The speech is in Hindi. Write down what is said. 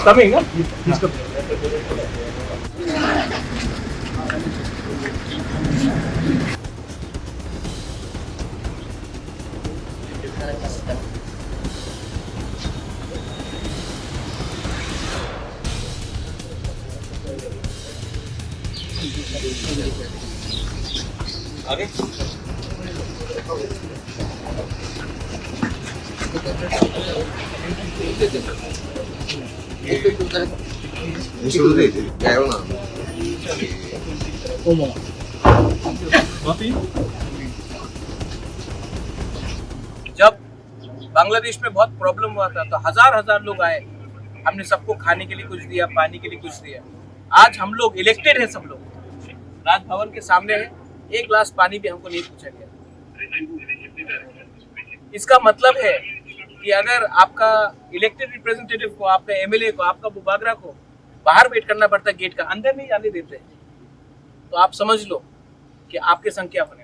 coming, huh? आगे जब बांग्लादेश में बहुत प्रॉब्लम हुआ था तो हजार लोग आए, हमने सबको खाने के लिए कुछ दिया, पानी के लिए कुछ दिया। आज हम लोग इलेक्टेड है, सब लोग राजभवन के सामने है, एक गिलास पानी भी हमको नहीं पूछा गया। इसका मतलब है कि अगर आपका इलेक्टेड रिप्रेजेंटेटिव को, आपका एमएलए को, आपका बुबागरा को बाहर वेट करना पड़ता है गेट का, अंदर नहीं जाने देते, तो आप समझ लो कि आपके संग क्या बने।